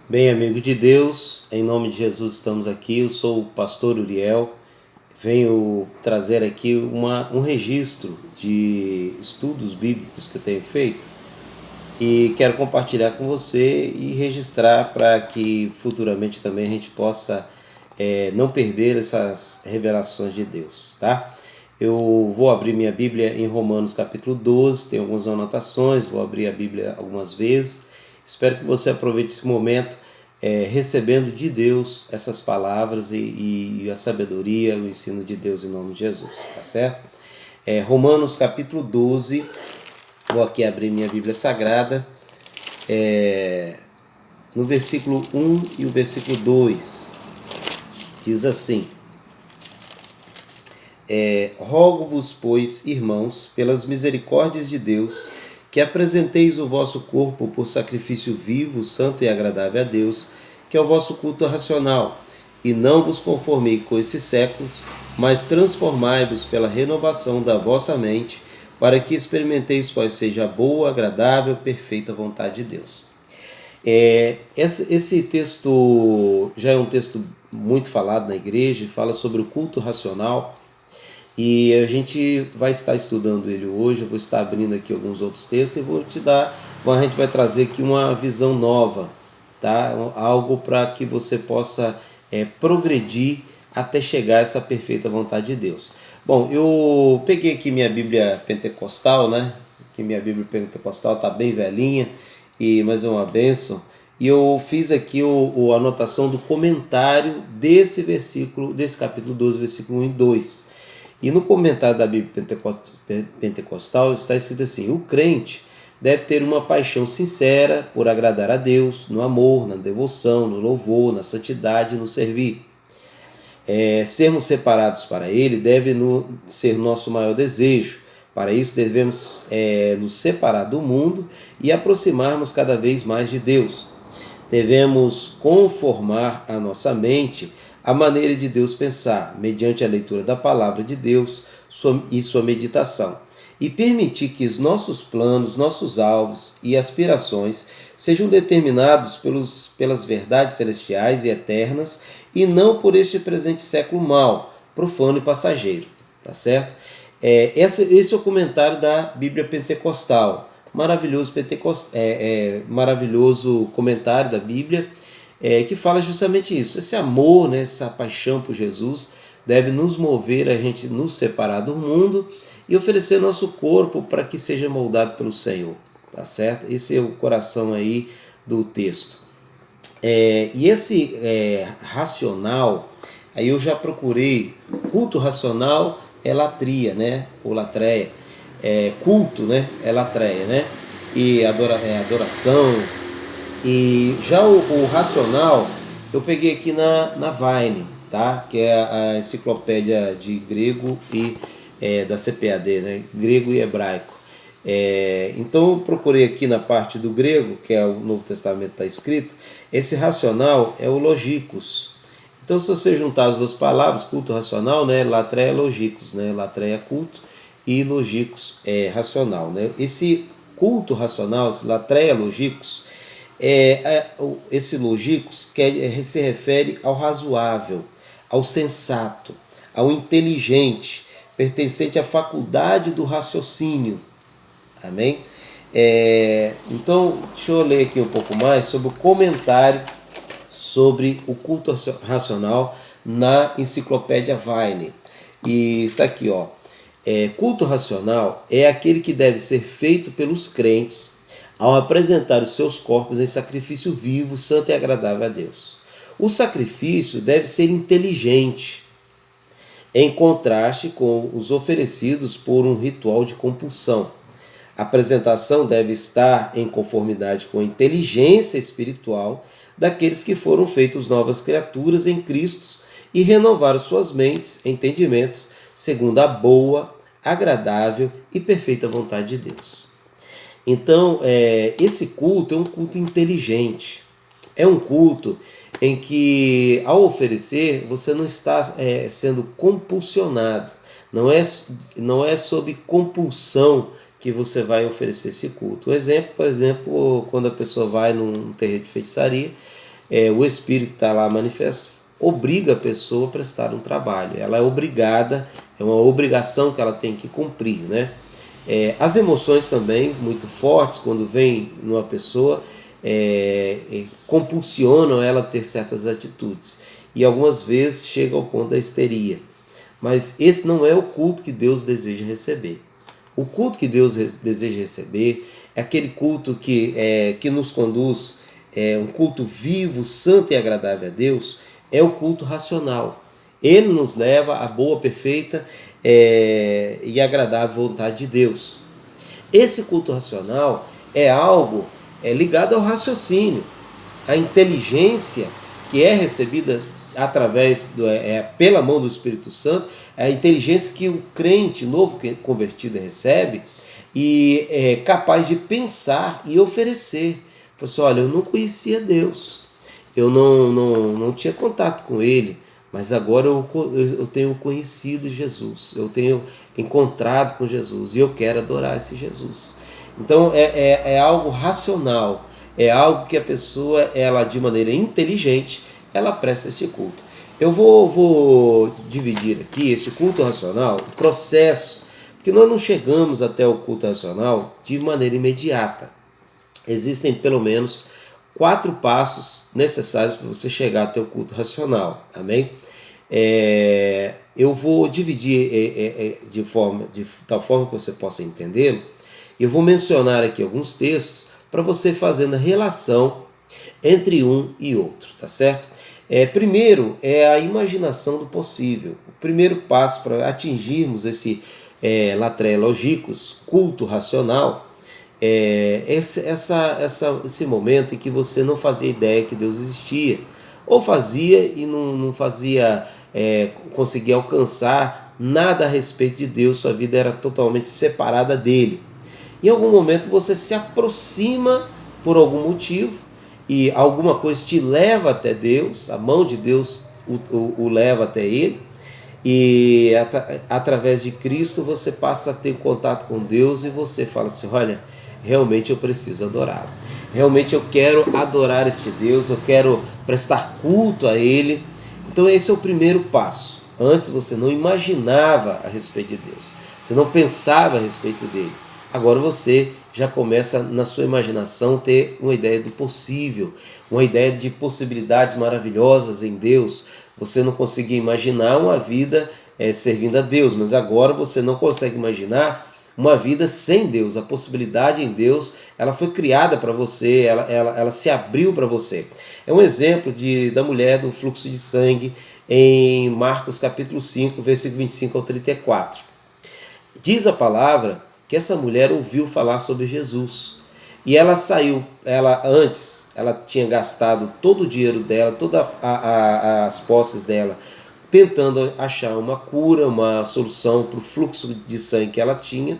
Bem, amigo de Deus, em nome de Jesus estamos aqui. Eu sou o pastor Uriel. Venho trazer aqui um registro de estudos bíblicos que eu tenho feito e quero compartilhar com você e registrar para que futuramente também a gente possa não perder essas revelações de Deus, tá? Eu vou abrir minha Bíblia em Romanos capítulo 12, tem algumas anotações, vou abrir a Bíblia algumas vezes. Espero que você aproveite esse momento recebendo de Deus essas palavras e a sabedoria, o ensino de Deus em nome de Jesus, tá certo? Romanos capítulo 12, vou aqui abrir minha Bíblia Sagrada, no versículo 1 e o versículo 2, diz assim: Rogo-vos, pois, irmãos, pelas misericórdias de Deus, que apresenteis o vosso corpo por sacrifício vivo, santo e agradável a Deus, que é o vosso culto racional, e não vos conformei com esses séculos, mas transformai-vos pela renovação da vossa mente, para que experimenteis qual seja a boa, agradável, perfeita vontade de Deus. Esse texto já é um texto muito falado na igreja, fala sobre o culto racional, e a gente vai estar estudando ele hoje. Eu vou estar abrindo aqui alguns outros textos e a gente vai trazer aqui uma visão nova, tá? Algo para que você possa progredir até chegar a essa perfeita vontade de Deus. Bom, eu peguei aqui minha Bíblia pentecostal, né? Que minha Bíblia pentecostal está bem velhinha, mas é uma bênção. E eu fiz aqui a anotação do comentário desse versículo, desse capítulo 12, versículo 1 e 2. E no comentário da Bíblia pentecostal está escrito assim: o crente deve ter uma paixão sincera por agradar a Deus, no amor, na devoção, no louvor, na santidade e no servir. Sermos separados para Ele deve ser nosso maior desejo. Para isso devemos nos separar do mundo e aproximarmos cada vez mais de Deus. Devemos conformar a nossa mente à maneira de Deus pensar, mediante a leitura da palavra de Deus e sua meditação, e permitir que os nossos planos, nossos alvos e aspirações sejam determinados pelas verdades celestiais e eternas e não por este presente século mau, profano e passageiro, tá certo? Esse é o comentário da Bíblia Pentecostal. Maravilhoso comentário da Bíblia que fala justamente isso. Esse amor, né, essa paixão por Jesus deve nos mover a gente nos separar do mundo e oferecer nosso corpo para que seja moldado pelo Senhor, tá certo? Esse é o coração aí do texto. E esse racional, aí eu já procurei. Culto racional é latria, né? Ou latreia. Culto, né? É latreia, né? E adoração. E já o racional eu peguei aqui na Vine, tá? Que é a enciclopédia de grego e da CPAD, né? Grego e hebraico. Então eu procurei aqui na parte do grego, que é o Novo Testamento está escrito, esse racional é o logicus. Então se você juntar as duas palavras, culto racional, né, latreia logicus, né, latreia culto e logicus é racional, né. Esse culto racional, esse latreia logicus, esse logicus se refere ao razoável, ao sensato, ao inteligente, pertencente à faculdade do raciocínio. Amém? Então, deixa eu ler aqui um pouco mais sobre o comentário sobre o culto racional na enciclopédia Vine. E está aqui, ó. Culto racional é aquele que deve ser feito pelos crentes ao apresentar os seus corpos em sacrifício vivo, santo e agradável a Deus. O sacrifício deve ser inteligente, em contraste com os oferecidos por um ritual de compulsão. A apresentação deve estar em conformidade com a inteligência espiritual daqueles que foram feitos novas criaturas em Cristo e renovaram suas mentes, entendimentos, segundo a boa, agradável e perfeita vontade de Deus. Então, esse culto é um culto inteligente. É um culto em que, ao oferecer, você não está sendo compulsionado. Não é sob compulsão que você vai oferecer esse culto. Um exemplo, por exemplo, quando a pessoa vai num terreiro de feitiçaria o Espírito que está lá manifesto obriga a pessoa a prestar um trabalho. Ela é obrigada, é uma obrigação que ela tem que cumprir, né? As emoções também, muito fortes, quando vem numa pessoa, compulsionam ela a ter certas atitudes. E algumas vezes chega ao ponto da histeria. Mas esse não é o culto que Deus deseja receber. O culto que Deus deseja receber é aquele culto que nos conduz, um culto vivo, santo e agradável a Deus, é o culto racional. Ele nos leva à boa, perfeita e agradável vontade de Deus. Esse culto racional é algo ligado ao raciocínio, à inteligência que é recebida através pela mão do Espírito Santo, a inteligência que o crente novo convertido recebe e é capaz de pensar e oferecer. Falei assim, olha, eu não conhecia Deus, eu não tinha contato com Ele, mas agora eu tenho conhecido Jesus, eu tenho encontrado com Jesus e eu quero adorar esse Jesus. Então é algo racional, é algo que a pessoa, ela de maneira inteligente, ela presta esse culto. Eu vou dividir aqui esse culto racional, o processo, porque nós não chegamos até o culto racional de maneira imediata. Existem pelo menos 4 passos necessários para você chegar até o culto racional, amém? Eu vou dividir de tal forma que você possa entendê-lo. Eu vou mencionar aqui alguns textos para você fazendo a relação entre um e outro, tá certo? Primeiro é a imaginação do possível. O primeiro passo para atingirmos esse latré logicus, culto racional, esse momento em que você não fazia ideia que Deus existia, ou fazia e não fazia, conseguia alcançar nada a respeito de Deus, sua vida era totalmente separada dele. Em algum momento você se aproxima por algum motivo e alguma coisa te leva até Deus, a mão de Deus o leva até Ele, e através de Cristo você passa a ter contato com Deus e você fala assim, olha, realmente eu preciso adorá-lo, realmente eu quero adorar este Deus, eu quero prestar culto a Ele. Então esse é o primeiro passo. Antes você não imaginava a respeito de Deus, você não pensava a respeito dele. Agora você já começa na sua imaginação ter uma ideia do possível, uma ideia de possibilidades maravilhosas em Deus. Você não conseguia imaginar uma vida servindo a Deus, mas agora você não consegue imaginar uma vida sem Deus. A possibilidade em Deus, ela foi criada para você, ela se abriu para você. É um exemplo da mulher do fluxo de sangue em Marcos capítulo 5, versículo 25 ao 34. Diz a palavra que essa mulher ouviu falar sobre Jesus e ela saiu, antes ela tinha gastado todo o dinheiro dela, todas as posses dela, tentando achar uma cura, uma solução para o fluxo de sangue que ela tinha,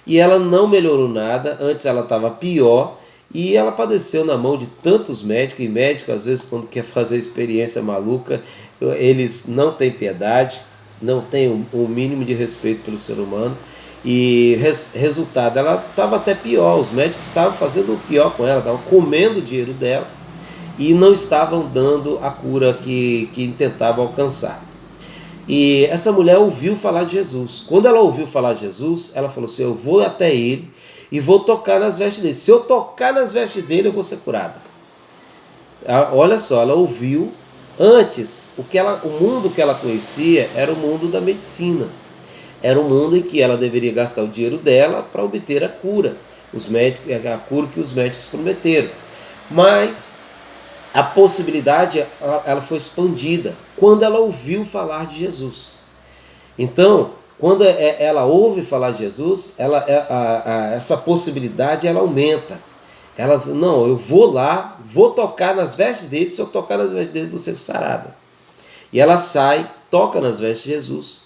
e ela não melhorou nada. Antes ela estava pior e ela padeceu na mão de tantos médicos, e médicos às vezes quando quer fazer experiência maluca, eles não têm piedade, não têm o mínimo de respeito pelo ser humano. E resultado, ela estava até pior, os médicos estavam fazendo o pior com ela, estavam comendo o dinheiro dela e não estavam dando a cura que tentavam alcançar. E essa mulher ouviu falar de Jesus. Quando ela ouviu falar de Jesus, ela falou assim, eu vou até ele e vou tocar nas vestes dele. Se eu tocar nas vestes dele, eu vou ser curada. Olha só, ela ouviu. Antes, o mundo que ela conhecia era o mundo da medicina. Era um mundo em que ela deveria gastar o dinheiro dela para obter a cura, a cura que os médicos prometeram. Mas a possibilidade, ela foi expandida quando ela ouviu falar de Jesus. Então, quando ela ouve falar de Jesus, essa possibilidade ela aumenta. Ela, não, eu vou lá, vou tocar nas vestes dele, se eu tocar nas vestes dele, vou ser sarada. E ela sai, toca nas vestes de Jesus,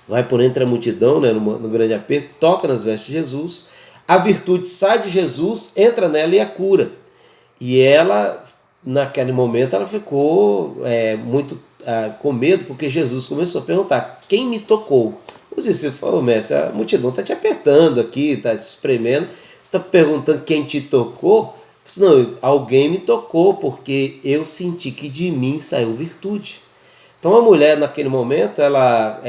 vai por entre a multidão, né, no grande aperto, toca nas vestes de Jesus, a virtude sai de Jesus, entra nela e a cura. E ela, naquele momento, ela ficou muito com medo, porque Jesus começou a perguntar, quem me tocou? Os discípulos falaram, mestre, a multidão está te apertando aqui, está te espremendo, você está perguntando quem te tocou? Não, alguém me tocou porque eu senti que de mim saiu virtude. Então a mulher naquele momento, ela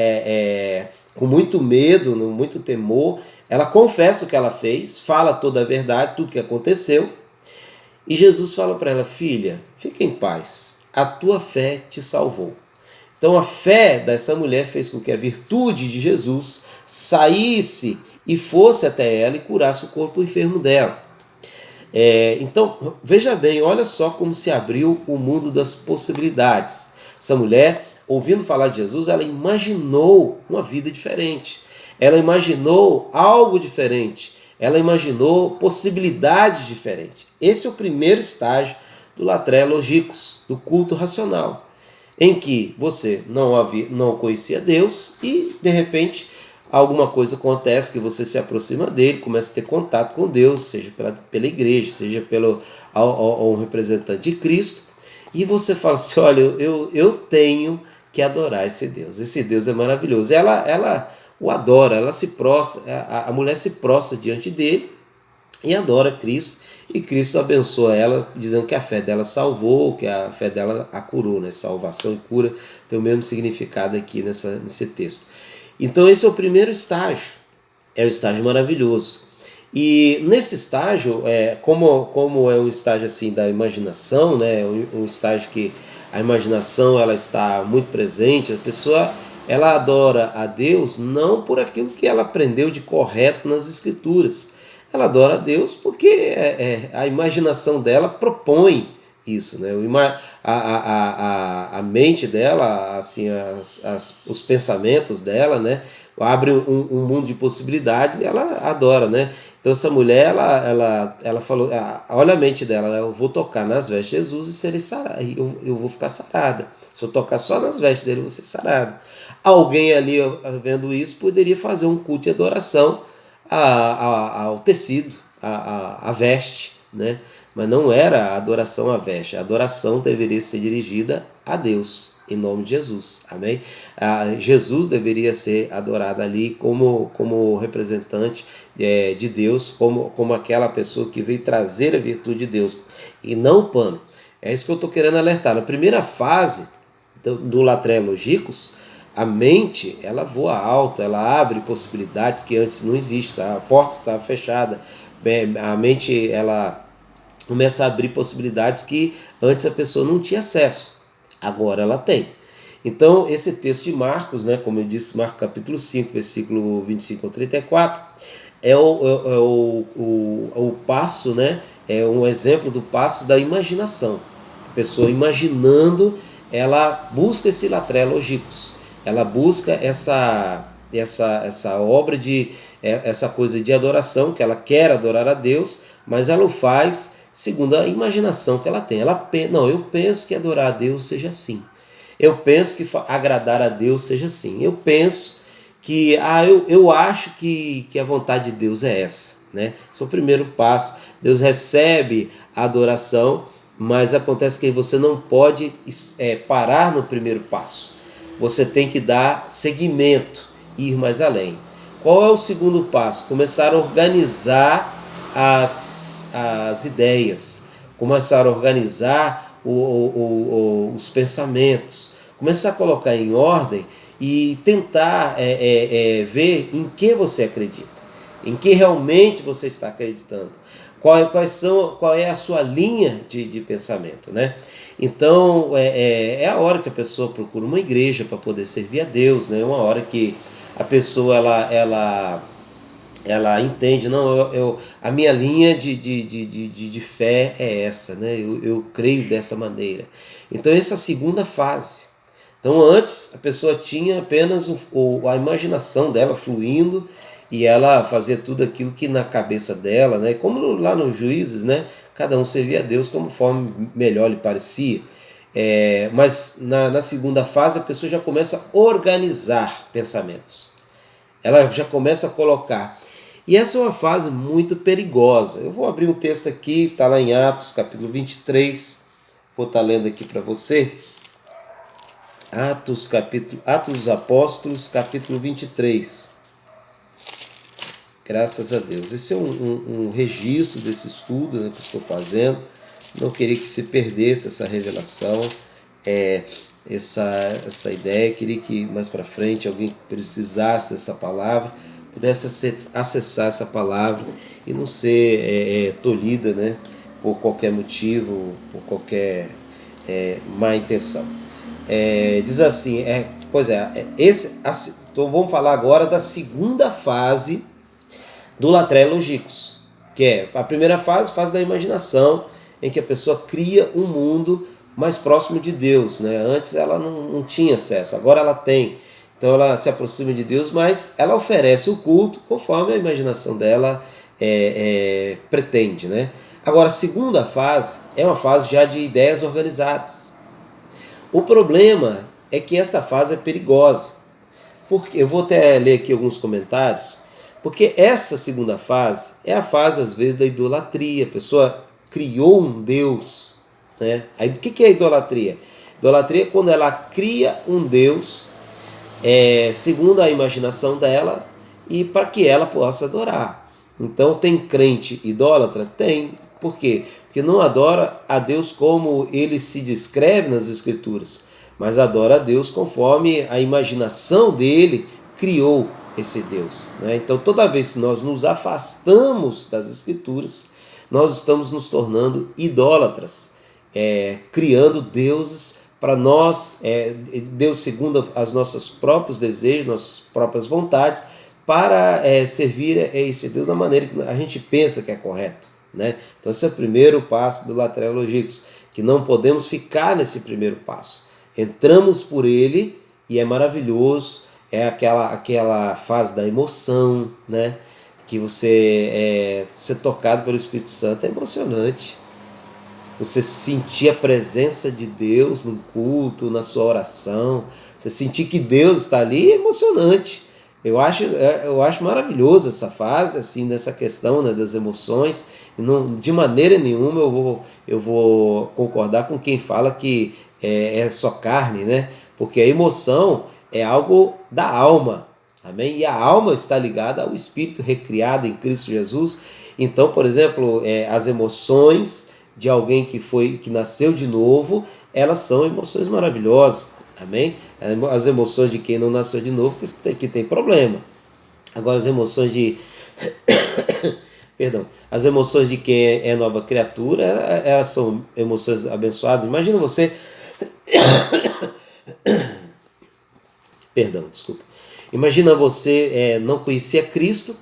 com muito medo, muito temor, ela confessa o que ela fez, fala toda a verdade, tudo que aconteceu, e Jesus fala para ela: filha, fica em paz, a tua fé te salvou. Então a fé dessa mulher fez com que a virtude de Jesus saísse e fosse até ela e curasse o corpo enfermo dela. Então, veja bem, olha só como se abriu o mundo das possibilidades. Essa mulher, ouvindo falar de Jesus, ela imaginou uma vida diferente. Ela imaginou algo diferente. Ela imaginou possibilidades diferentes. Esse é o primeiro estágio do Latré Logicus, do culto racional, em que você não conhecia Deus e, de repente, alguma coisa acontece que você se aproxima dele, começa a ter contato com Deus, seja pela igreja, seja pelo um representante de Cristo, e você fala assim: olha, eu tenho que adorar esse Deus é maravilhoso. Ela o adora, ela se prostra, a mulher se prostra diante dele e adora Cristo, e Cristo abençoa ela, dizendo que a fé dela salvou, que a fé dela a curou, né? Salvação e cura tem o mesmo significado aqui nesse texto. Então esse é o primeiro estágio, é o estágio maravilhoso. E nesse estágio, como é um estágio assim da imaginação, né? Um estágio que a imaginação ela está muito presente, a pessoa ela adora a Deus não por aquilo que ela aprendeu de correto nas Escrituras. Ela adora a Deus porque a imaginação dela propõe isso, né? A mente dela, assim, os pensamentos dela, né? Abre um mundo de possibilidades e ela adora, né? Então essa mulher, ela falou: olha a mente dela, né? Eu vou tocar nas vestes de Jesus e serei sarada, eu vou ficar sarada. Se eu tocar só nas vestes dele, eu vou ser sarada. Alguém ali vendo isso poderia fazer um culto de adoração ao tecido, à veste, né? Mas não era a adoração à veste, a adoração deveria ser dirigida a Deus, em nome de Jesus, amém? Jesus deveria ser adorado ali como representante de Deus, como aquela pessoa que veio trazer a virtude de Deus, e não o pano. É isso que eu estou querendo alertar. Na primeira fase do Latré Logicus, a mente ela voa alto, ela abre possibilidades que antes não existem, a porta estava fechada, a mente ela começa a abrir possibilidades que antes a pessoa não tinha acesso, agora ela tem. Então esse texto de Marcos, né, como eu disse, Marcos capítulo 5, versículo 25 ao 34, o passo, né, é um exemplo do passo da imaginação. A pessoa imaginando, ela busca esse Latré Logicus, ela busca essa obra essa coisa de adoração, que ela quer adorar a Deus, mas ela o faz segundo a imaginação que ela tem. Não, eu penso que adorar a Deus seja assim. Eu penso que agradar a Deus seja assim. Eu penso que eu acho que a vontade de Deus é essa, né? Esse é o primeiro passo. Deus recebe a adoração, mas acontece que você não pode parar no primeiro passo. Você tem que dar seguimento, ir mais além. Qual é o segundo passo? Começar a organizar as ideias, começar a organizar os pensamentos, começar a colocar em ordem e tentar ver em que você acredita, em que realmente você está acreditando, qual é a sua linha de pensamento, né? Então é a hora que a pessoa procura uma igreja para poder servir a Deus, né? Uma hora que a pessoa ela entende, não, a minha linha de fé é essa, né? Eu creio dessa maneira. Então essa é a segunda fase. Então antes a pessoa tinha apenas a imaginação dela fluindo e ela fazia tudo aquilo que na cabeça dela, né? Como lá nos Juízes, né? Cada um servia a Deus conforme melhor lhe parecia. Mas na segunda fase a pessoa já começa a organizar pensamentos. Ela já começa a colocar. E essa é uma fase muito perigosa. Eu vou abrir um texto aqui, está lá em Atos, capítulo 23. Vou estar lendo aqui para você. Atos dos Apóstolos, capítulo 23. Graças a Deus. Esse é um registro desse estudo, né, que eu estou fazendo. Não queria que se perdesse essa revelação, é, essa ideia. Queria que mais para frente alguém precisasse dessa palavra, pudesse acessar essa palavra e não ser tolhida, né, por qualquer motivo, por qualquer má intenção. Diz assim, então vamos falar agora da segunda fase do Latrellogicus, que é a primeira fase, fase da imaginação, em que a pessoa cria um mundo mais próximo de Deus, né? Antes ela não tinha acesso, agora ela tem. Então ela se aproxima de Deus, mas ela oferece o culto conforme a imaginação dela pretende, né? Agora, a segunda fase é uma fase já de ideias organizadas. O problema é que esta fase é perigosa. Porque eu vou até ler aqui alguns comentários, porque essa segunda fase é a fase, às vezes, da idolatria. A pessoa criou um Deus, né? Aí, o que é idolatria? Idolatria é quando ela cria um Deus segundo a imaginação dela e para que ela possa adorar. Então, tem crente idólatra? Tem. Por quê? Porque não adora a Deus como ele se descreve nas Escrituras, mas adora a Deus conforme a imaginação dele criou esse Deus, né? Então, toda vez que nós nos afastamos das Escrituras, nós estamos nos tornando idólatras, criando deuses para nós, Deus segundo os nossos próprios desejos, nossas próprias vontades, para servir a esse Deus da maneira que a gente pensa que é correto, né? Então, esse é o primeiro passo do Latrellogicus, que não podemos ficar nesse primeiro passo. Entramos por ele e é maravilhoso, é aquela fase da emoção, né? Que você ser tocado pelo Espírito Santo é emocionante. Você sentir a presença de Deus no culto, na sua oração, você sentir que Deus está ali é emocionante. Eu acho maravilhoso essa fase, assim, nessa questão, né, das emoções. E não, de maneira nenhuma eu vou concordar com quem fala que é só carne, né? Porque a emoção é algo da alma, amém? E a alma está ligada ao espírito recriado em Cristo Jesus. Então, por exemplo, as emoções de alguém que nasceu de novo, elas são emoções maravilhosas, amém? As emoções de quem não nasceu de novo que tem problema. Agora as emoções de perdão, as emoções de quem é nova criatura, elas são emoções abençoadas. Imagina você perdão, desculpa. Imagina você não conhecia Cristo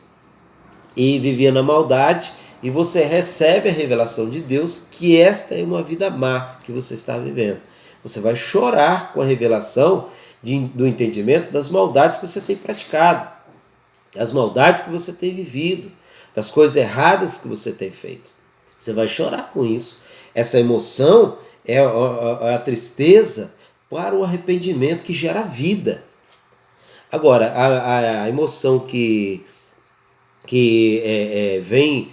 e vivia na maldade, e você recebe a revelação de Deus que esta é uma vida má que você está vivendo. Você vai chorar com a revelação do entendimento das maldades que você tem praticado, das maldades que você tem vivido, das coisas erradas que você tem feito. Você vai chorar com isso. Essa emoção é a tristeza para o arrependimento que gera vida. Agora, a emoção que vem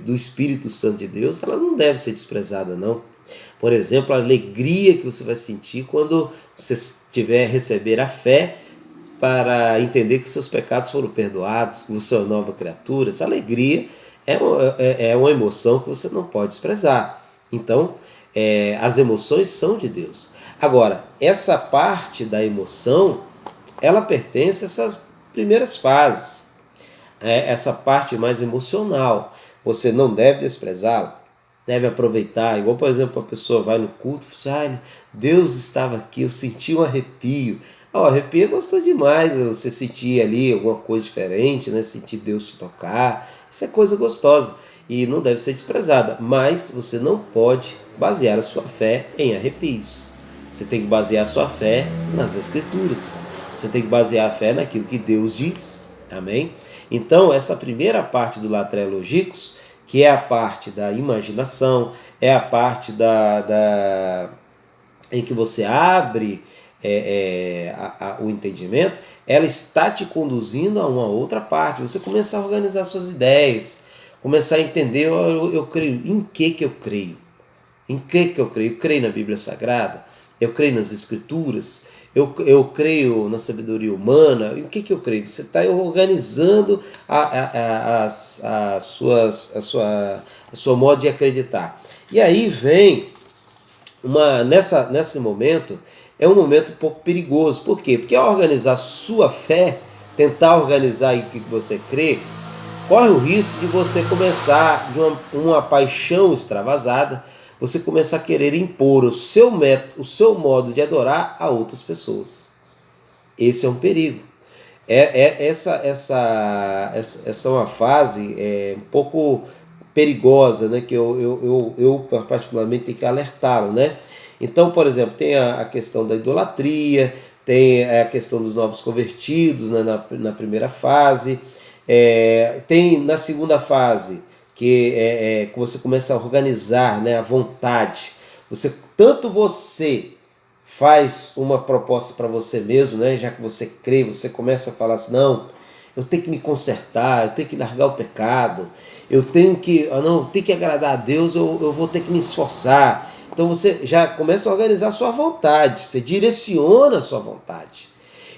do Espírito Santo de Deus, ela não deve ser desprezada, não. Por exemplo, a alegria que você vai sentir quando você receber a fé para entender que seus pecados foram perdoados, que você é uma nova criatura. Essa alegria é uma emoção que você não pode desprezar. Então, as emoções são de Deus. Agora, essa parte da emoção, ela pertence a essas primeiras fases. Essa parte mais emocional, você não deve desprezá-la, deve aproveitar. Igual, por exemplo, a pessoa vai no culto e fala assim, Deus estava aqui, eu senti um arrepio. O arrepio é gostoso demais, você sentir ali alguma coisa diferente, né? Sentir Deus te tocar, isso é coisa gostosa e não deve ser desprezada, mas você não pode basear a sua fé em arrepios. Você tem que basear a sua fé nas Escrituras, você tem que basear a fé naquilo que Deus diz, amém? Então, essa primeira parte do Latrellogicus, que é a parte da imaginação, é a parte em que você abre o entendimento, ela está te conduzindo a uma outra parte. Você começa a organizar suas ideias, começar a entender, eu creio, em que eu creio? Em que eu creio? Eu creio na Bíblia Sagrada, eu creio nas Escrituras, eu creio na sabedoria humana. E o que eu creio? Você está organizando a sua modo de acreditar. E aí vem nesse momento, é um momento um pouco perigoso. Por quê? Porque ao organizar sua fé, tentar organizar o que você crê, corre o risco de você começar de uma paixão extravasada, você começar a querer impor o seu método, o seu modo de adorar a outras pessoas. Esse é um perigo. Essa é uma fase um pouco perigosa, né, que eu particularmente tenho que alertá-lo, né? Então, por exemplo, tem a questão da idolatria, tem a questão dos novos convertidos, né, na primeira fase, tem na segunda fase, que você começa a organizar, né, a vontade. Tanto você faz uma proposta para você mesmo, né? Já que você crê, você começa a falar assim, não, eu tenho que me consertar, eu tenho que largar o pecado, eu tenho que agradar a Deus, eu vou ter que me esforçar. Então você já começa a organizar a sua vontade, você direciona a sua vontade.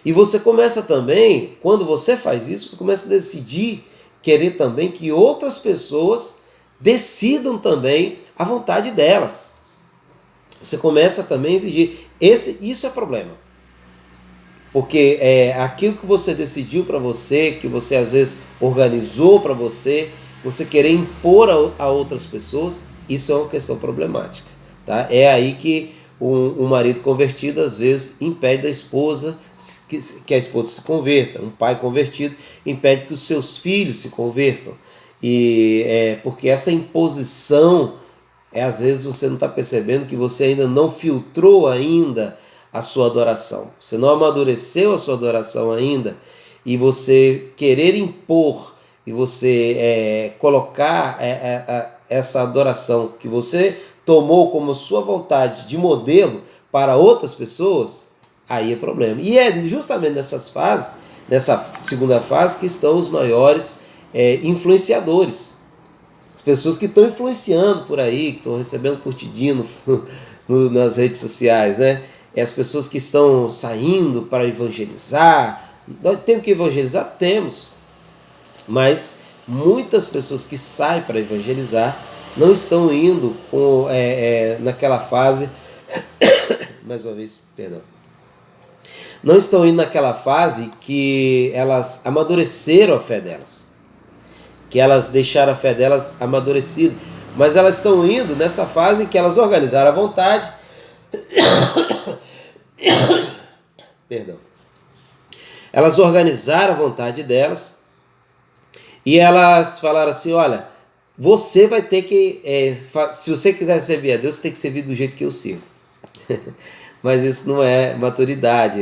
E você começa também, quando você faz isso, você começa a decidir, querer também que outras pessoas decidam também a vontade delas. Você começa também a exigir. Isso é problema. Porque aquilo que você decidiu para você, que você às vezes organizou para você querer impor a outras pessoas, isso é uma questão problemática. Tá? É aí que um marido convertido às vezes impede da esposa que a esposa se converta. Um pai convertido impede que os seus filhos se convertam. Porque essa imposição, às vezes você não está percebendo que você ainda não filtrou ainda a sua adoração. Você não amadureceu a sua adoração ainda, e você querer impor e você colocar essa adoração que você tomou como sua vontade de modelo para outras pessoas, aí é problema. E é justamente nessa segunda fase, que estão os maiores influenciadores. As pessoas que estão influenciando por aí, que estão recebendo curtidinho nas redes sociais, né? E as pessoas que estão saindo para evangelizar. Nós temos que evangelizar? Temos. Mas muitas pessoas que saem para evangelizar não estão indo naquela fase, mais uma vez, perdão, não estão indo naquela fase que elas amadureceram a fé delas, que elas deixaram a fé delas amadurecida, mas elas estão indo nessa fase em que elas organizaram a vontade, perdão, elas organizaram a vontade delas e elas falaram assim, olha, você vai ter que, se você quiser servir a Deus, você tem que servir do jeito que eu sirvo. Mas isso não é maturidade,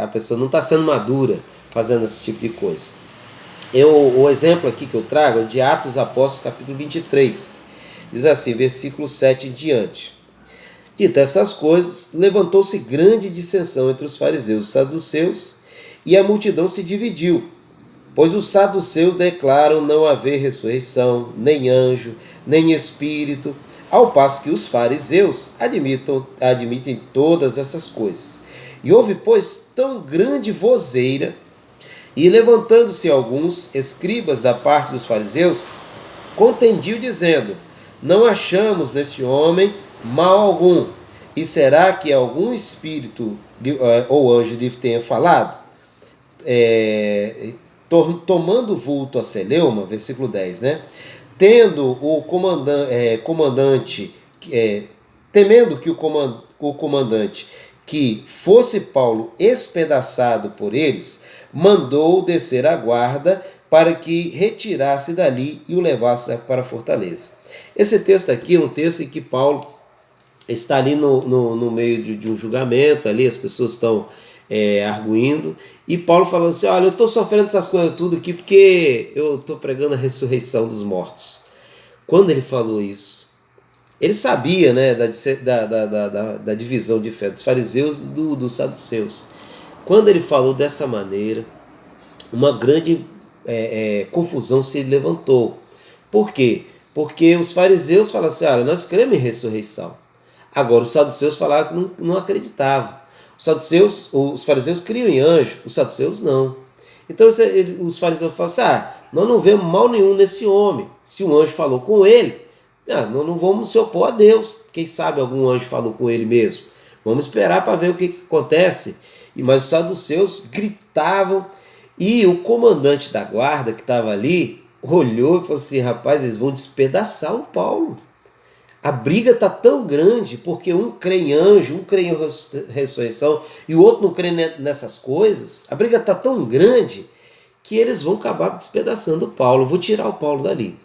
a pessoa não está sendo madura fazendo esse tipo de coisa. O exemplo aqui que eu trago é de Atos dos Apóstolos, capítulo 23. Diz assim, versículo 7 em diante. Dito essas coisas, levantou-se grande dissensão entre os fariseus e os saduceus, e a multidão se dividiu. Pois os saduceus declaram não haver ressurreição, nem anjo, nem espírito, ao passo que os fariseus admitem todas essas coisas. E houve, pois, tão grande vozeira, e levantando-se alguns escribas da parte dos fariseus, contendiam dizendo, não achamos neste homem mal algum, e será que algum espírito ou anjo lhe tenha falado? Tomando vulto a celeuma, versículo 10, né? Tendo o comandante, temendo que o comandante que fosse Paulo espedaçado por eles, mandou descer a guarda para que retirasse dali e o levasse para a fortaleza. Esse texto aqui é um texto em que Paulo está ali no meio de um julgamento, ali as pessoas estão arguindo, e Paulo falando assim, olha, eu estou sofrendo essas coisas tudo aqui porque eu estou pregando a ressurreição dos mortos. Quando ele falou isso, ele sabia, né, da divisão de fé dos fariseus e dos saduceus. Quando ele falou dessa maneira, uma grande confusão se levantou. Por quê? Porque os fariseus falaram assim, olha, nós cremos em ressurreição. Agora os saduceus falaram que não acreditavam. Os fariseus criam em anjo, os saduceus não. Então os fariseus falam assim, nós não vemos mal nenhum nesse homem. Se um anjo falou com ele, nós não vamos se opor a Deus. Quem sabe algum anjo falou com ele mesmo. Vamos esperar para ver o que acontece. Mas os saduceus gritavam e o comandante da guarda que estava ali olhou e falou assim, rapaz, eles vão despedaçar o Paulo. A briga está tão grande porque um crê em anjo, um crê em ressurreição e o outro não crê nessas coisas. A briga está tão grande que eles vão acabar despedaçando o Paulo. Vou tirar o Paulo dali.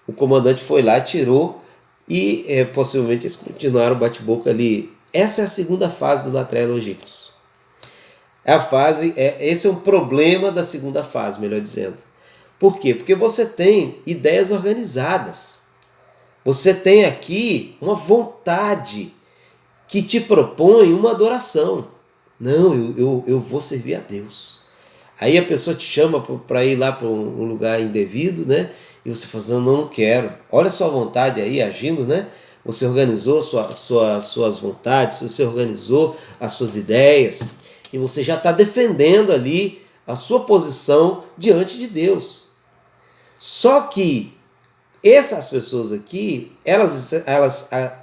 O comandante foi lá, tirou e possivelmente eles continuaram o bate-boca ali. Essa é a segunda fase do Latreia Logicus. Esse é um problema da segunda fase, melhor dizendo. Por quê? Porque você tem ideias organizadas. Você tem aqui uma vontade que te propõe uma adoração. Não, eu vou servir a Deus. Aí a pessoa te chama para ir lá para um lugar indevido, né? E você fala assim, não quero. Olha a sua vontade aí agindo, né? Você organizou suas vontades, você organizou as suas ideias e você já está defendendo ali a sua posição diante de Deus. Só que essas pessoas aqui, elas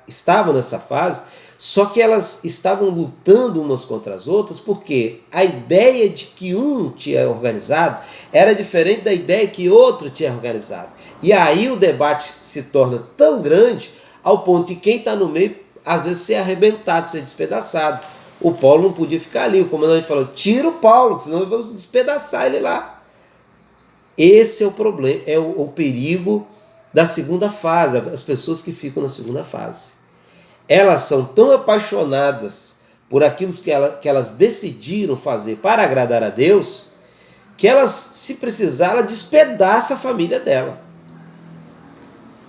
estavam nessa fase, só que elas estavam lutando umas contra as outras, porque a ideia de que um tinha organizado era diferente da ideia que outro tinha organizado. E aí o debate se torna tão grande, ao ponto de quem está no meio, às vezes, ser arrebentado, ser despedaçado. O Paulo não podia ficar ali, o comandante falou, tira o Paulo, senão vamos despedaçar ele lá. Esse é o problema, é o perigo da segunda fase, as pessoas que ficam na segunda fase. Elas são tão apaixonadas por aquilo que elas decidiram fazer para agradar a Deus, que elas, se precisar, ela despedaça a família dela.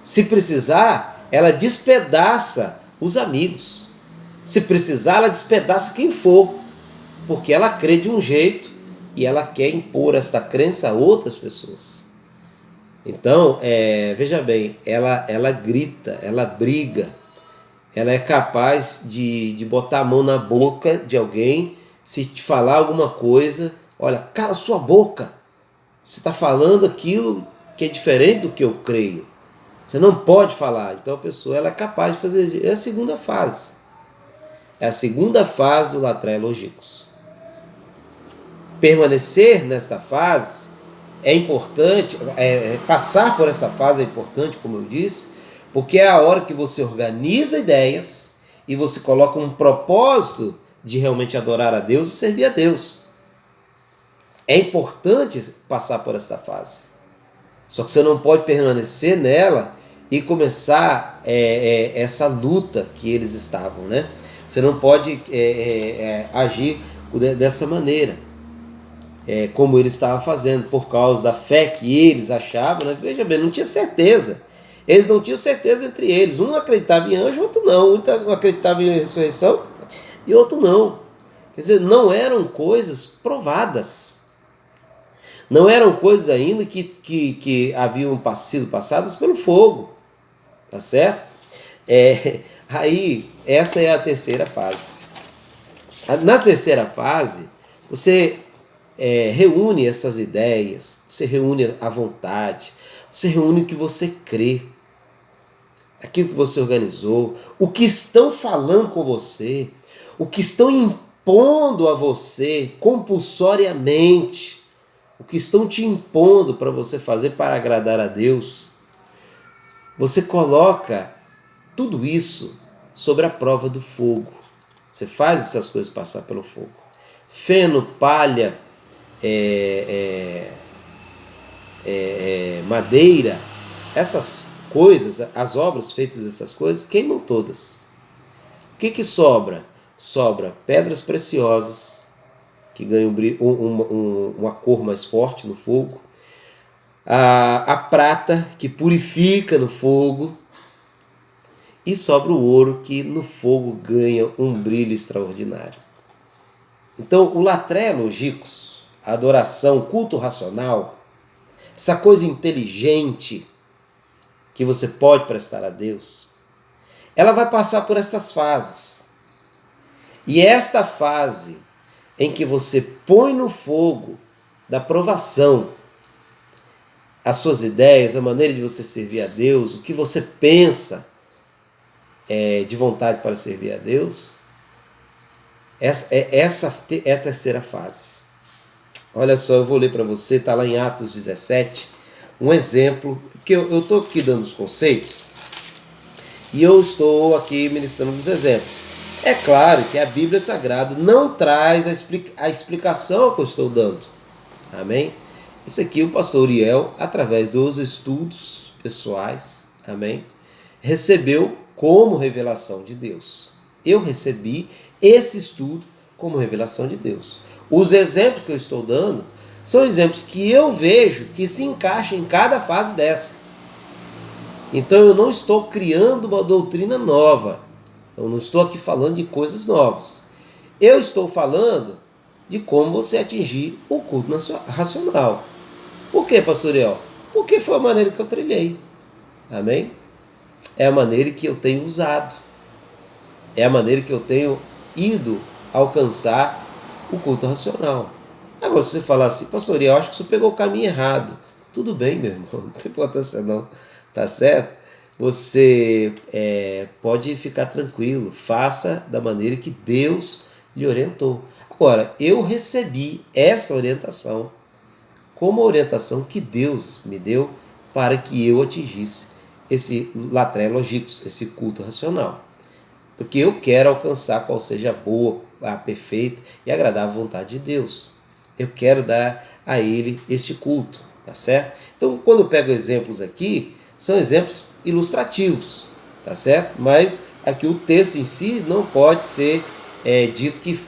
Se precisar, ela despedaça os amigos. Se precisar, ela despedaça quem for, porque ela crê de um jeito e ela quer impor esta crença a outras pessoas. Então, veja bem, ela grita, ela briga, ela é capaz de botar a mão na boca de alguém, se te falar alguma coisa, olha, cala sua boca, você está falando aquilo que é diferente do que eu creio, você não pode falar. Então a pessoa ela é capaz de fazer isso. É a segunda fase. É a segunda fase do Latreia Logicus. Permanecer nesta fase é importante, passar por essa fase é importante, como eu disse, porque é a hora que você organiza ideias e você coloca um propósito de realmente adorar a Deus e servir a Deus. É importante passar por esta fase. Só que você não pode permanecer nela e começar essa luta que eles estavam, né? Você não pode agir dessa maneira. Como ele estava fazendo, por causa da fé que eles achavam, né? Veja bem, não tinha certeza. Eles não tinham certeza entre eles. Um acreditava em anjo, outro não. Um acreditava em ressurreição e outro não. Quer dizer, não eram coisas provadas. Não eram coisas ainda que haviam sido passadas pelo fogo. Tá certo? Aí, essa é a terceira fase. Na terceira fase, você reúne essas ideias, você reúne a vontade, você reúne o que você crê, aquilo que você organizou, o que estão falando com você, o que estão impondo a você compulsoriamente, o que estão te impondo para você fazer para agradar a Deus. Você coloca tudo isso sobre a prova do fogo. Você faz essas coisas passar pelo fogo. Feno, palha, madeira, essas coisas, as obras feitas dessas coisas, queimam todas. O que sobra? Sobra pedras preciosas, que ganham uma cor mais forte no fogo, a prata, que purifica no fogo, e sobra o ouro, que no fogo ganha um brilho extraordinário. Então, o Latreia Logicus, a adoração, o culto racional, essa coisa inteligente que você pode prestar a Deus, ela vai passar por essas fases. E esta fase em que você põe no fogo da provação as suas ideias, a maneira de você servir a Deus, o que você pensa de vontade para servir a Deus, essa é a terceira fase. Olha só, eu vou ler para você, está lá em Atos 17, um exemplo, porque eu estou aqui dando os conceitos e eu estou aqui ministrando os exemplos. É claro que a Bíblia Sagrada não traz a explicação que eu estou dando. Amém? Isso aqui o pastor Uriel, através dos estudos pessoais, amém, recebeu como revelação de Deus. Eu recebi esse estudo como revelação de Deus. Os exemplos que eu estou dando são exemplos que eu vejo que se encaixam em cada fase dessa. Então eu não estou criando uma doutrina nova. Eu não estou aqui falando de coisas novas. Eu estou falando de como você atingir o culto racional. Por quê, pastor Uriel? Porque foi a maneira que eu trilhei. Amém? É a maneira que eu tenho usado. É a maneira que eu tenho ido alcançar o culto racional. Agora, se você falar assim, pastor Uriel, acho que você pegou o caminho errado. Tudo bem, meu irmão, não tem importância não. Tá certo? Você pode ficar tranquilo. Faça da maneira que Deus lhe orientou. Agora, eu recebi essa orientação como a orientação que Deus me deu para que eu atingisse esse latré logicus, esse culto racional. Porque eu quero alcançar qual seja a boa, a perfeita e agradável vontade de Deus. Eu quero dar a Ele este culto, tá certo? Então, quando eu pego exemplos aqui, são exemplos ilustrativos, tá certo? Mas aqui o texto em si não pode ser dito que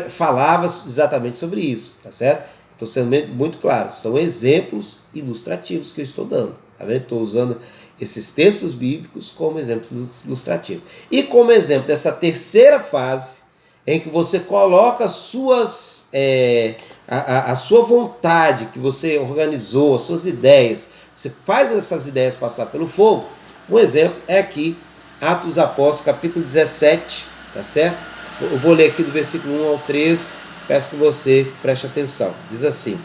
falava exatamente sobre isso, tá certo? Estou sendo muito claro, são exemplos ilustrativos que eu estou dando, tá vendo? Estou usando esses textos bíblicos como exemplos ilustrativos. E como exemplo dessa terceira fase, em que você coloca a sua vontade, que você organizou, as suas ideias, você faz essas ideias passar pelo fogo, um exemplo é aqui, Atos dos Apóstolos, capítulo 17, tá certo? Eu vou ler aqui do versículo 1 ao 13, peço que você preste atenção. Diz assim: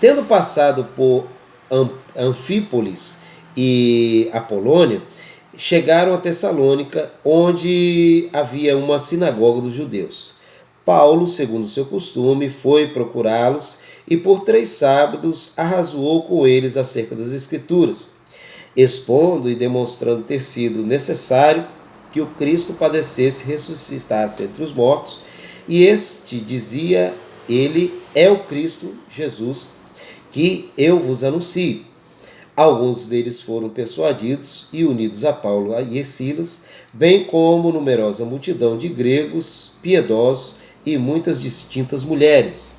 tendo passado por Anfípolis e Apolônia, chegaram a Tessalônica, onde havia uma sinagoga dos judeus. Paulo, segundo seu costume, foi procurá-los e por 3 sábados arrazoou com eles acerca das Escrituras, expondo e demonstrando ter sido necessário que o Cristo padecesse e ressuscitasse entre os mortos, e este, dizia ele, é o Cristo Jesus, que eu vos anuncio. Alguns deles foram persuadidos e unidos a Paulo e Silas, bem como numerosa multidão de gregos piedosos e muitas distintas mulheres.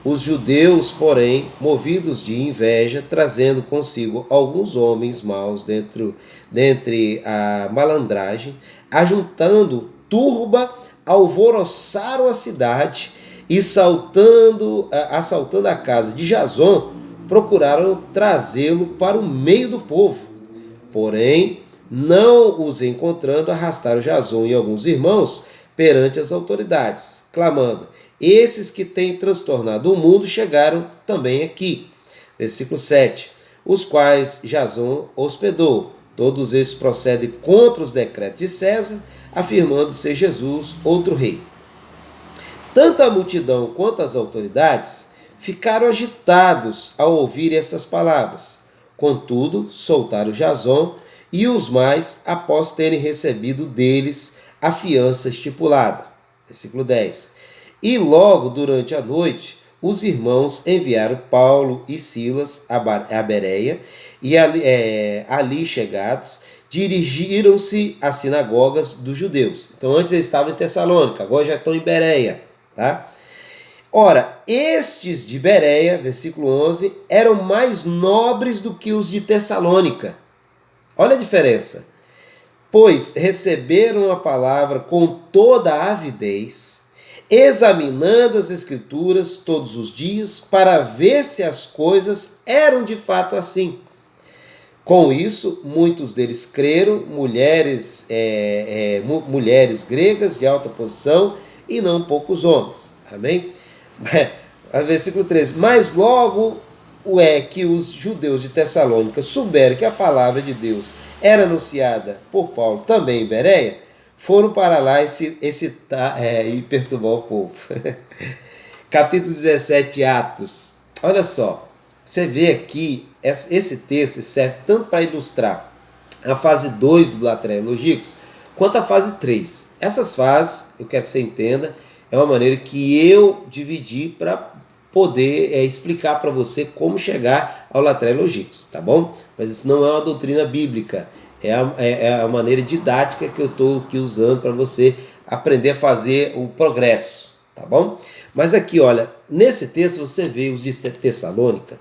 Os judeus, porém, movidos de inveja, trazendo consigo alguns homens maus dentre a malandragem, ajuntando turba, alvoroçaram a cidade e assaltando a casa de Jason, procuraram trazê-lo para o meio do povo. Porém, não os encontrando, arrastaram Jason e alguns irmãos perante as autoridades, clamando: esses que têm transtornado o mundo chegaram também aqui. Versículo 7. Os quais Jason hospedou. Todos esses procedem contra os decretos de César, afirmando ser Jesus outro rei. Tanto a multidão quanto as autoridades ficaram agitados ao ouvir essas palavras. Contudo, soltaram Jason e os mais após terem recebido deles a fiança estipulada. Versículo 10. E logo durante a noite, os irmãos enviaram Paulo e Silas a Bereia, e ali chegados, dirigiram-se às sinagogas dos judeus. Então antes eles estavam em Tessalônica, agora já estão em Bereia, tá? Ora, estes de Bereia, versículo 11, eram mais nobres do que os de Tessalônica. Olha a diferença. Pois receberam a palavra com toda a avidez, examinando as Escrituras todos os dias para ver se as coisas eram de fato assim. Com isso, muitos deles creram, mulheres gregas de alta posição e não poucos homens. Amém? Versículo 13. Mas logo que os judeus de Tessalônica souberam que a palavra de Deus era anunciada por Paulo também em Bereia, foram para lá e perturbar o povo. Capítulo 17, Atos. Olha só, você vê aqui, esse texto serve tanto para ilustrar a fase 2 do Latrell Logicus, quanto a fase 3. Essas fases, eu quero que você entenda, é uma maneira que eu dividi para poder explicar para você como chegar ao Latrell Logicus, tá bom? Mas isso não é uma doutrina bíblica, é a maneira didática que eu estou aqui usando para você aprender a fazer o progresso, tá bom? Mas aqui, olha, nesse texto você vê os de Tessalônica,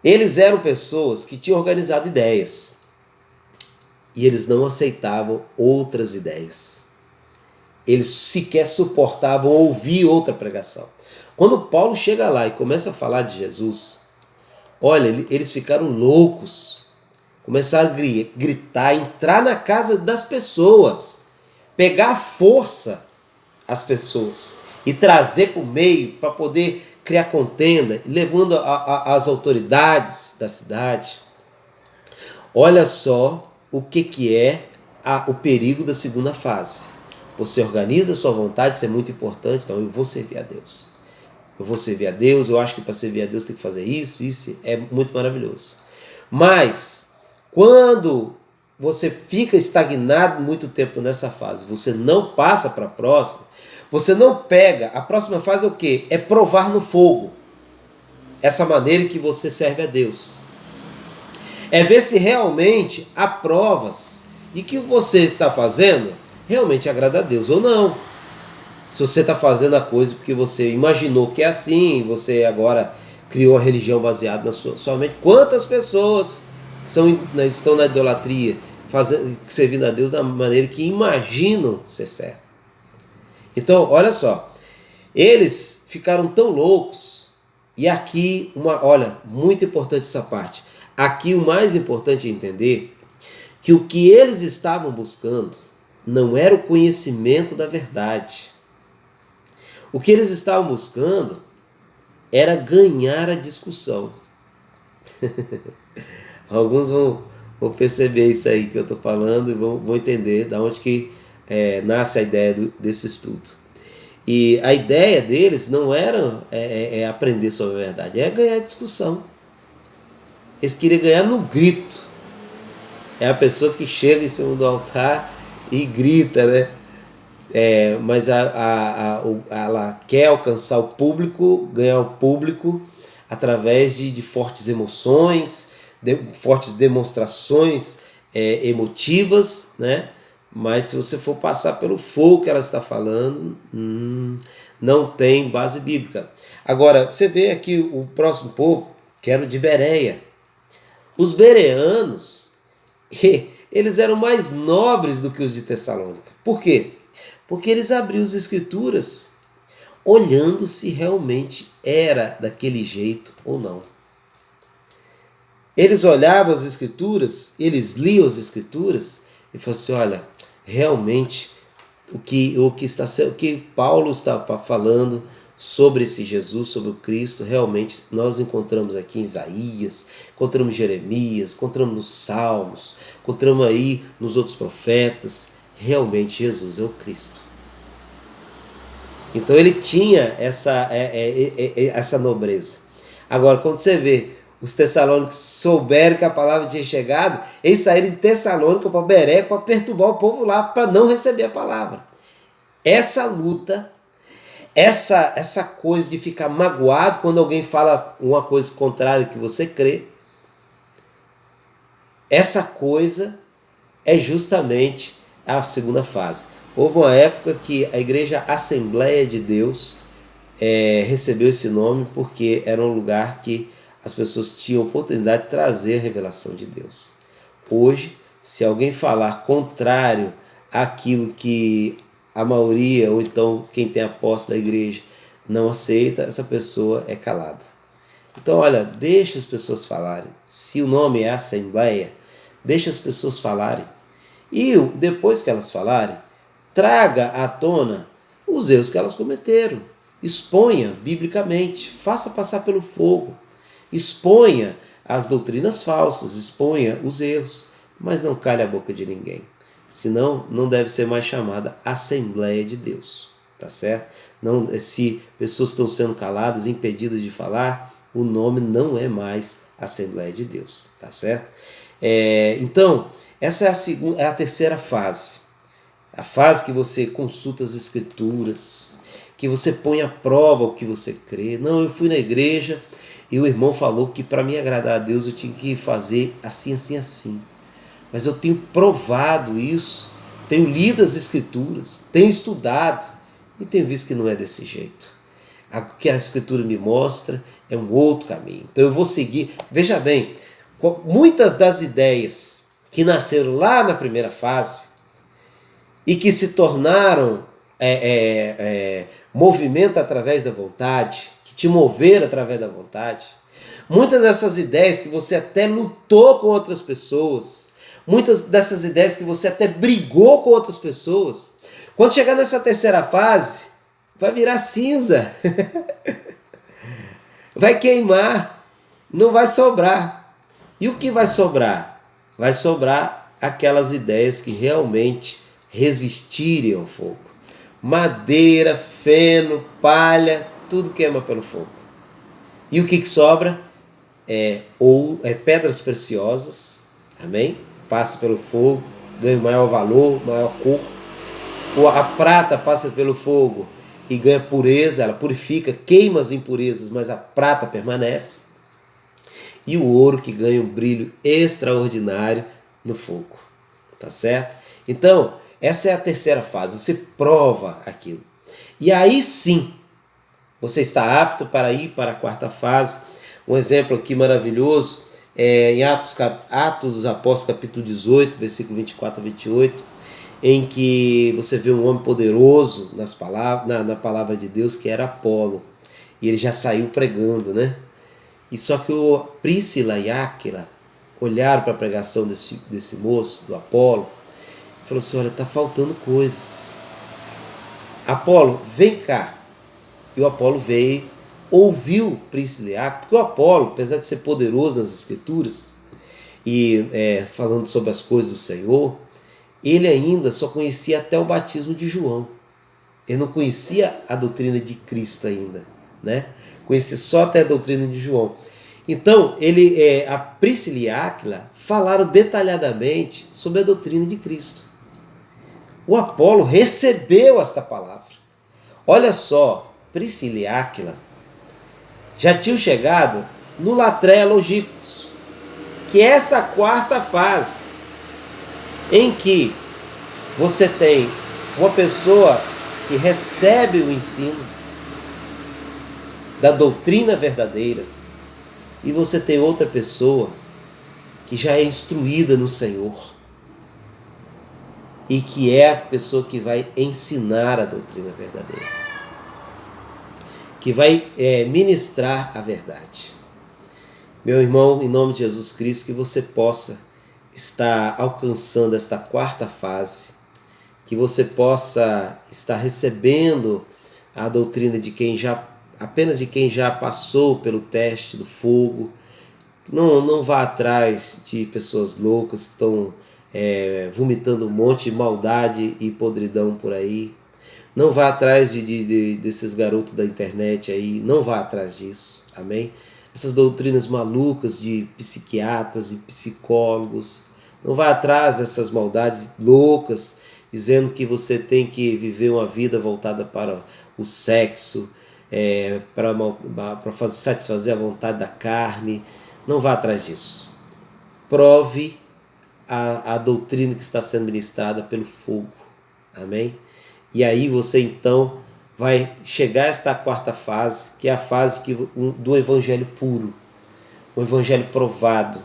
eles eram pessoas que tinham organizado ideias e eles não aceitavam outras ideias. Eles sequer suportavam ouvir outra pregação. Quando Paulo chega lá e começa a falar de Jesus, olha, eles ficaram loucos, começaram a gritar, entrar na casa das pessoas, pegar à força as pessoas e trazer para o meio para poder criar contenda, levando as autoridades da cidade. Olha só o que é o perigo da segunda fase. Você organiza a sua vontade, isso é muito importante. Então, eu vou servir a Deus. Eu vou servir a Deus, eu acho que para servir a Deus tem que fazer isso é muito maravilhoso. Mas, quando você fica estagnado muito tempo nessa fase, você não passa para a próxima, você não pega, a próxima fase é o quê? É provar no fogo essa maneira que você serve a Deus. É ver se realmente há provas de que o que você está fazendo realmente agrada a Deus ou não. Se você está fazendo a coisa porque você imaginou que é assim, você agora criou a religião baseada na sua mente. Quantas pessoas estão na idolatria, servindo a Deus da maneira que imaginam ser certo? Então, olha só, eles ficaram tão loucos, e aqui, olha, muito importante essa parte. Aqui o mais importante é entender que o que eles estavam buscando não era o conhecimento da verdade. O que eles estavam buscando era ganhar a discussão. Alguns vão perceber isso aí que eu estou falando e vão entender de onde que nasce a ideia desse estudo. E a ideia deles não era aprender sobre a verdade, é ganhar a discussão. Eles queriam ganhar no grito. É a pessoa que chega em cima do altar e grita, né? Mas ela quer alcançar o público, ganhar o público através de fortes emoções, fortes demonstrações emotivas, né? Mas se você for passar pelo fogo que ela está falando, não tem base bíblica. Agora, você vê aqui o próximo povo, que era o de Bereia. Os bereanos, eles eram mais nobres do que os de Tessalônica. Por quê? Porque eles abriam as escrituras olhando se realmente era daquele jeito ou não. Eles olhavam as escrituras, eles liam as escrituras e falavam assim, olha, realmente o que Paulo está falando sobre esse Jesus, sobre o Cristo, realmente nós encontramos aqui em Isaías, encontramos Jeremias, encontramos nos Salmos, encontramos aí nos outros profetas, realmente Jesus é o Cristo. Então ele tinha essa nobreza. Agora, quando você vê os tessalônicos souberam que a palavra tinha chegado, eles saíram de Tessalônica para Bereia para perturbar o povo lá, para não receber a palavra. Essa luta, essa coisa de ficar magoado quando alguém fala uma coisa contrária que você crê, essa coisa é justamente a segunda fase. Houve uma época que a Igreja Assembleia de Deus recebeu esse nome porque era um lugar que as pessoas tinham oportunidade de trazer a revelação de Deus. Hoje, se alguém falar contrário àquilo que a maioria, ou então quem tem a posse da igreja, não aceita, essa pessoa é calada. Então, olha, deixa as pessoas falarem. Se o nome é Assembleia, deixa as pessoas falarem. E depois que elas falarem, traga à tona os erros que elas cometeram. Exponha biblicamente, faça passar pelo fogo. Exponha as doutrinas falsas, exponha os erros, mas não calhe a boca de ninguém. Senão, não deve ser mais chamada Assembleia de Deus, tá certo? Não, se pessoas estão sendo caladas, impedidas de falar, o nome não é mais Assembleia de Deus, tá certo? Então, essa é a terceira fase. A fase que você consulta as escrituras, que você põe à prova o que você crê. Não, eu fui na igreja e o irmão falou que para me agradar a Deus eu tinha que fazer assim, assim, assim. Mas eu tenho provado isso, tenho lido as escrituras, tenho estudado e tenho visto que não é desse jeito. O que a escritura me mostra é um outro caminho. Então eu vou seguir. Veja bem, muitas das ideias que nasceram lá na primeira fase e que se tornaram movimento através da vontade, que te moveram através da vontade, muitas dessas ideias que você até lutou com outras pessoas, muitas dessas ideias que você até brigou com outras pessoas, quando chegar nessa terceira fase, vai virar cinza, vai queimar, não vai sobrar. E o que vai sobrar? Vai sobrar aquelas ideias que realmente resistirem ao fogo. Madeira, feno, palha, tudo queima pelo fogo. E o que sobra? Pedras preciosas, amém? Passa pelo fogo, ganha maior valor, maior cor. A prata passa pelo fogo e ganha pureza, ela purifica, queima as impurezas, mas a prata permanece. E o ouro que ganha um brilho extraordinário no fogo, tá certo? Então, essa é a terceira fase, você prova aquilo. E aí sim, você está apto para ir para a quarta fase. Um exemplo aqui maravilhoso é em Atos dos Apóstolos, capítulo 18, versículo 24 a 28, em que você vê um homem poderoso na palavra de Deus, que era Apolo. E ele já saiu pregando, né? E só que o Príscila e Áquila olharam para a pregação desse moço, do Apolo, e falou assim, olha, está faltando coisas. Apolo, vem cá. E o Apolo veio, ouviu Príscila e Áquila, porque o Apolo, apesar de ser poderoso nas escrituras, e falando sobre as coisas do Senhor, ele ainda só conhecia até o batismo de João. Ele não conhecia a doutrina de Cristo ainda, né? Conhecia só até a doutrina de João. Então, a Príscila e Áquila falaram detalhadamente sobre a doutrina de Cristo. O Apolo recebeu esta palavra. Olha só, Príscila e Áquila já tinham chegado no Latreia Logicus, que é essa quarta fase, em que você tem uma pessoa que recebe o ensino da doutrina verdadeira e você tem outra pessoa que já é instruída no Senhor e que é a pessoa que vai ensinar a doutrina verdadeira, que vai ministrar a verdade. Meu irmão, em nome de Jesus Cristo, que você possa estar alcançando esta quarta fase, que você possa estar recebendo a doutrina apenas de quem já passou pelo teste do fogo. Não vá atrás de pessoas loucas que estão vomitando um monte de maldade e podridão por aí. Não vá atrás desses garotos da internet aí, não vá atrás disso, amém? Essas doutrinas malucas de psiquiatras e psicólogos, não vá atrás dessas maldades loucas, dizendo que você tem que viver uma vida voltada para o sexo, para satisfazer a vontade da carne. Não vá atrás disso. Prove a doutrina que está sendo ministrada pelo fogo, amém? E aí você então vai chegar a esta quarta fase, que é a fase do evangelho puro, um evangelho provado,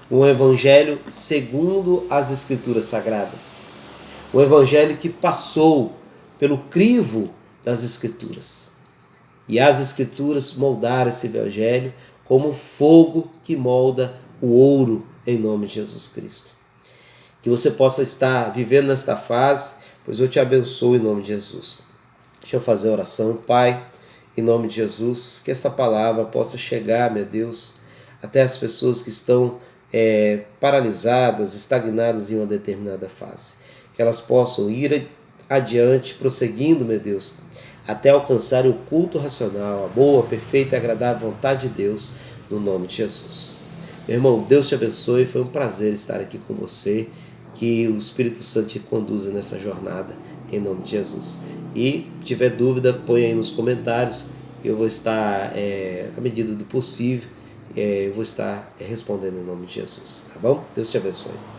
um evangelho segundo as escrituras sagradas, um evangelho que passou pelo crivo das escrituras. E as escrituras moldaram esse evangelho como fogo que molda o ouro, em nome de Jesus Cristo. Que você possa estar vivendo nesta fase, pois eu te abençoo em nome de Jesus. Deixa eu fazer a oração. Pai, em nome de Jesus, que esta palavra possa chegar, meu Deus, até as pessoas que estão paralisadas, estagnadas em uma determinada fase. Que elas possam ir adiante, prosseguindo, meu Deus, até alcançarem o culto racional, a boa, perfeita e agradável vontade de Deus, no nome de Jesus. Meu irmão, Deus te abençoe, foi um prazer estar aqui com você, que o Espírito Santo te conduza nessa jornada, em nome de Jesus. E se tiver dúvida, põe aí nos comentários, eu vou estar, à medida do possível, eu vou estar respondendo em nome de Jesus, tá bom? Deus te abençoe.